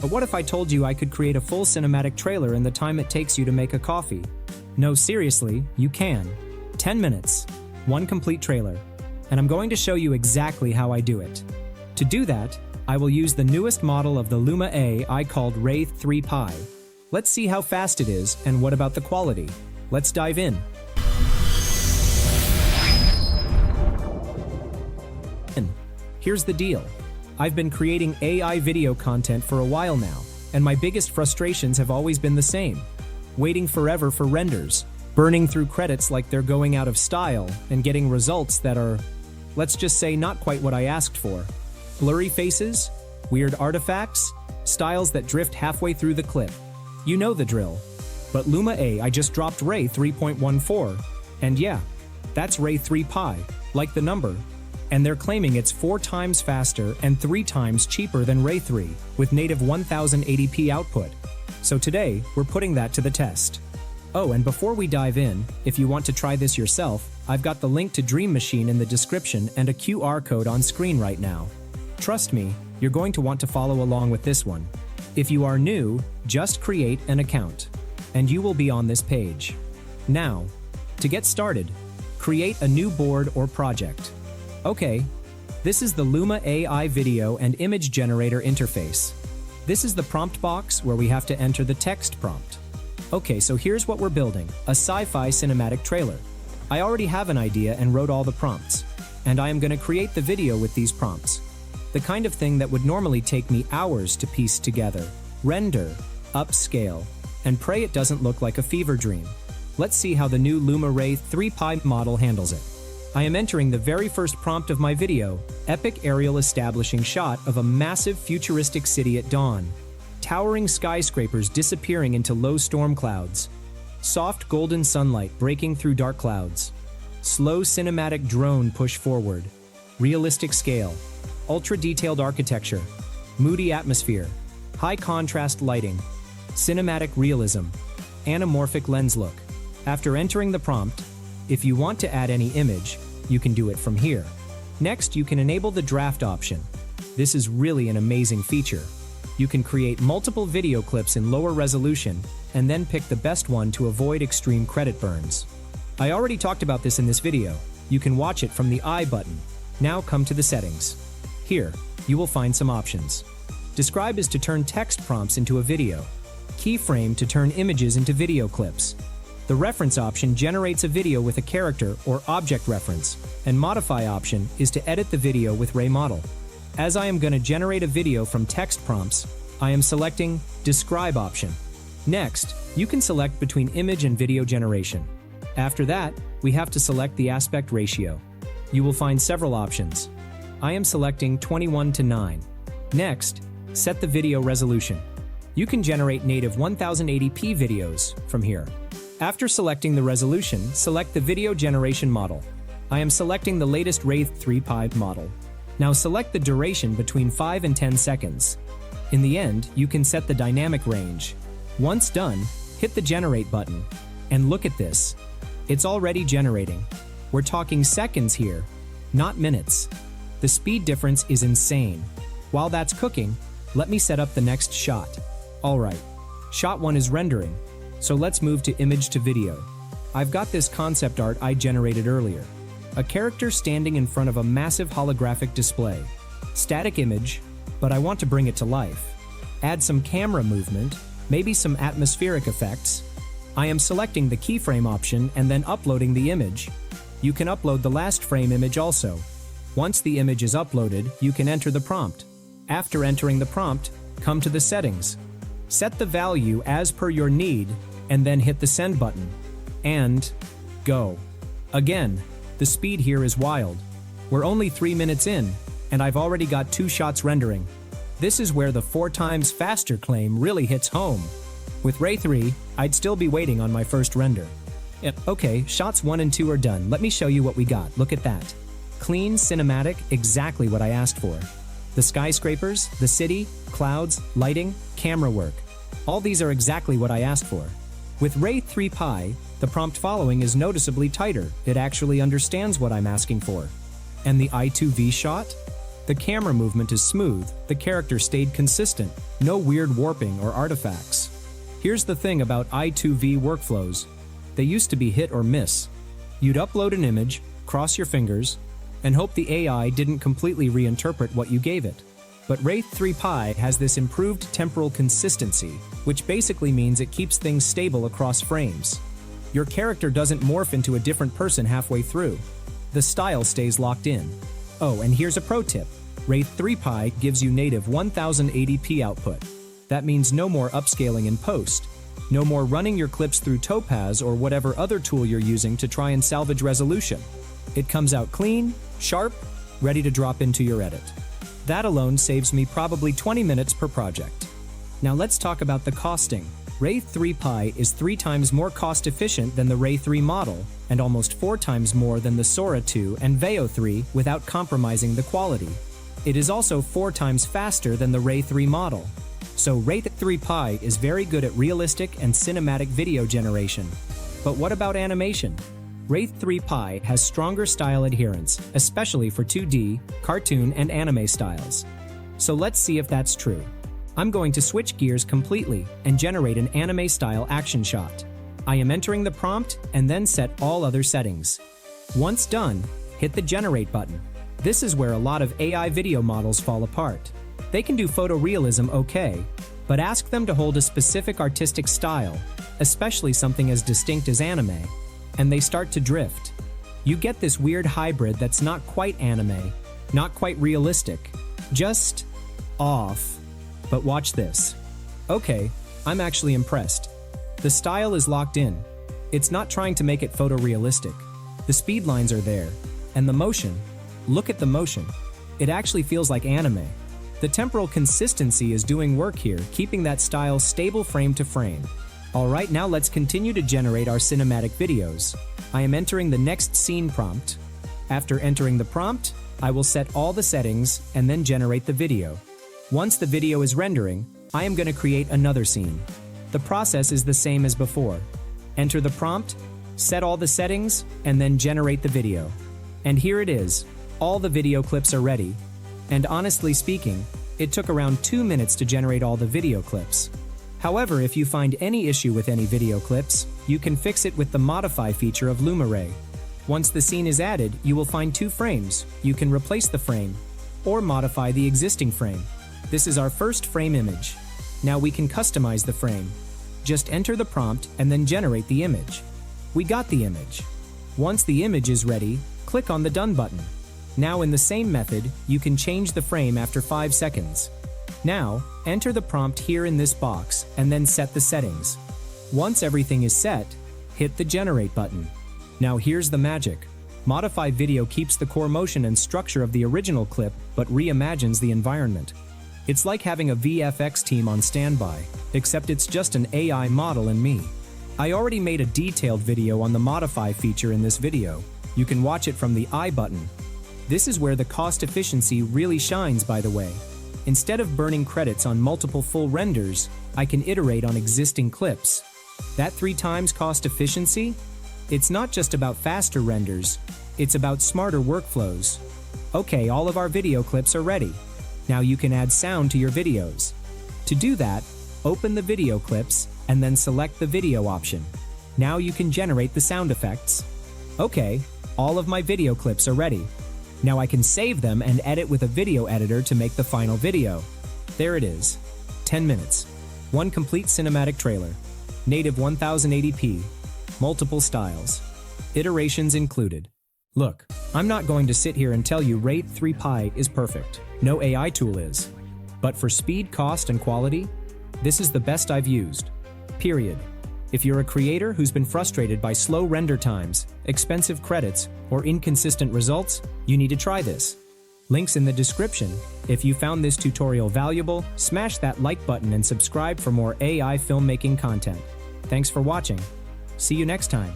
But what if I told you I could create a full cinematic trailer in the time it takes you to make a coffee? No, seriously, you can. 10 minutes, one complete trailer. And I'm going to show you exactly how I do it. To do that, I will use the newest model of the Luma AI called Ray3.14. Let's see how fast it is, and what about the quality? Let's dive in. Here's the deal. I've been creating AI video content for a while now, and my biggest frustrations have always been the same. Waiting forever for renders, burning through credits like they're going out of style, and getting results that are, let's just say, not quite what I asked for. Blurry faces, weird artifacts, styles that drift halfway through the clip. You know the drill. But Luma AI just dropped Ray3.14, and yeah, that's Ray3.14, like the number. And they're claiming it's 4 times faster and 3 times cheaper than Ray 3, with native 1080p output. So today, we're putting that to the test. Oh, and before we dive in, if you want to try this yourself, I've got the link to Dream Machine in the description and a QR code on screen right now. Trust me, you're going to want to follow along with this one. If you are new, just create an account, and you will be on this page. Now, to get started, create a new board or project. Okay, this is the Luma AI video and image generator interface. This is the prompt box where we have to enter the text prompt. Okay, so here's what we're building, a sci-fi cinematic trailer. I already have an idea and wrote all the prompts, and I am going to create the video with these prompts. The kind of thing that would normally take me hours to piece together, render, upscale, and pray it doesn't look like a fever dream. Let's see how the new Luma Ray3.14 model handles it. I am entering the very first prompt of my video, epic aerial establishing shot of a massive futuristic city at dawn. Towering skyscrapers disappearing into low storm clouds. Soft golden sunlight breaking through dark clouds. Slow cinematic drone push forward. Realistic scale. Ultra-detailed architecture. Moody atmosphere. High contrast lighting. Cinematic realism. Anamorphic lens look. After entering the prompt, if you want to add any image, you can do it from here. Next, you can enable the draft option. This is really an amazing feature. You can create multiple video clips in lower resolution and then pick the best one to avoid extreme credit burns. I already talked about this in this video. You can watch it from the I button. Now come to the settings. Here, you will find some options. Describe is to turn text prompts into a video. Keyframe to turn images into video clips. The reference option generates a video with a character or object reference, and modify option is to edit the video with Ray model. As I am going to generate a video from text prompts, I am selecting describe option. Next, you can select between image and video generation. After that, we have to select the aspect ratio. You will find several options. I am selecting 21:9. Next, set the video resolution. You can generate native 1080p videos from here. After selecting the resolution, select the video generation model. I am selecting the latest Ray3.14 model. Now select the duration between 5 and 10 seconds. In the end, you can set the dynamic range. Once done, hit the generate button. And look at this. It's already generating. We're talking seconds here, not minutes. The speed difference is insane. While that's cooking, let me set up the next shot. Alright, shot 1 is rendering. So let's move to image to video. I've got this concept art I generated earlier. A character standing in front of a massive holographic display. Static image, but I want to bring it to life. Add some camera movement, maybe some atmospheric effects. I am selecting the keyframe option and then uploading the image. You can upload the last frame image also. Once the image is uploaded, you can enter the prompt. After entering the prompt, come to the settings. Set the value as per your need, and then hit the send button. And go. Again, the speed here is wild. We're only 3 minutes in, and I've already got 2 shots rendering. This is where the 4 times faster claim really hits home. With Ray 3, I'd still be waiting on my first render. Okay, shots 1 and 2 are done. Let me show you what we got. Look at that. Clean, cinematic, exactly what I asked for. The skyscrapers, the city, clouds, lighting, camera work. All these are exactly what I asked for. With Ray3.14, the prompt following is noticeably tighter. It actually understands what I'm asking for. And the I2V shot? The camera movement is smooth, the character stayed consistent, no weird warping or artifacts. Here's the thing about I2V workflows. They used to be hit or miss. You'd upload an image, cross your fingers, and hope the AI didn't completely reinterpret what you gave it. But Ray3.14 has this improved temporal consistency, which basically means it keeps things stable across frames. Your character doesn't morph into a different person halfway through. The style stays locked in. Oh, and here's a pro tip. Ray3.14 gives you native 1080p output. That means no more upscaling in post. No more running your clips through Topaz or whatever other tool you're using to try and salvage resolution. It comes out clean, sharp, ready to drop into your edit. That alone saves me probably 20 minutes per project. Now let's talk about the costing. Ray3.14 is 3 times more cost efficient than the Ray 3 model, and almost 4 times more than the Sora 2 and Veo 3 without compromising the quality. It is also 4 times faster than the Ray 3 model. So Ray3.14 is very good at realistic and cinematic video generation. But what about animation? Ray3.14 has stronger style adherence, especially for 2D, cartoon, and anime styles. So let's see if that's true. I'm going to switch gears completely and generate an anime-style action shot. I am entering the prompt and then set all other settings. Once done, hit the Generate button. This is where a lot of AI video models fall apart. They can do photorealism okay, but ask them to hold a specific artistic style, especially something as distinct as anime, and they start to drift. You get this weird hybrid that's not quite anime, not quite realistic, just off. But watch this. Okay, I'm actually impressed. The style is locked in. It's not trying to make it photorealistic. The speed lines are there. And the motion. Look at the motion. It actually feels like anime. The temporal consistency is doing work here, keeping that style stable frame to frame. Alright, now let's continue to generate our cinematic videos. I am entering the next scene prompt. After entering the prompt, I will set all the settings and then generate the video. Once the video is rendering, I am going to create another scene. The process is the same as before. Enter the prompt, set all the settings, and then generate the video. And here it is. All the video clips are ready. And honestly speaking, it took around 2 minutes to generate all the video clips. However, if you find any issue with any video clips, you can fix it with the Modify feature of Luma Ray. Once the scene is added, you will find 2 frames. You can replace the frame, or modify the existing frame. This is our first frame image. Now we can customize the frame. Just enter the prompt and then generate the image. We got the image. Once the image is ready, click on the Done button. Now in the same method, you can change the frame after 5 seconds. Now, enter the prompt here in this box and then set the settings. Once everything is set, hit the Generate button. Now here's the magic. Modify video keeps the core motion and structure of the original clip but reimagines the environment. It's like having a VFX team on standby, except it's just an AI model and me. I already made a detailed video on the Modify feature in this video. You can watch it from the I button. This is where the cost efficiency really shines, by the way. Instead of burning credits on multiple full renders, I can iterate on existing clips. That 3 times cost efficiency? It's not just about faster renders, it's about smarter workflows. Okay, all of our video clips are ready. Now you can add sound to your videos. To do that, open the video clips and then select the video option. Now you can generate the sound effects. Okay, all of my video clips are ready. Now I can save them and edit with a video editor to make the final video. There it is. 10 minutes. 1 complete cinematic trailer. Native 1080p. Multiple styles. Iterations included. Look, I'm not going to sit here and tell you Ray3.14 is perfect. No AI tool is. But for speed, cost, and quality, this is the best I've used. Period. If you're a creator who's been frustrated by slow render times, expensive credits, or inconsistent results, you need to try this. Links in the description. If you found this tutorial valuable, smash that like button and subscribe for more AI filmmaking content. Thanks for watching. See you next time.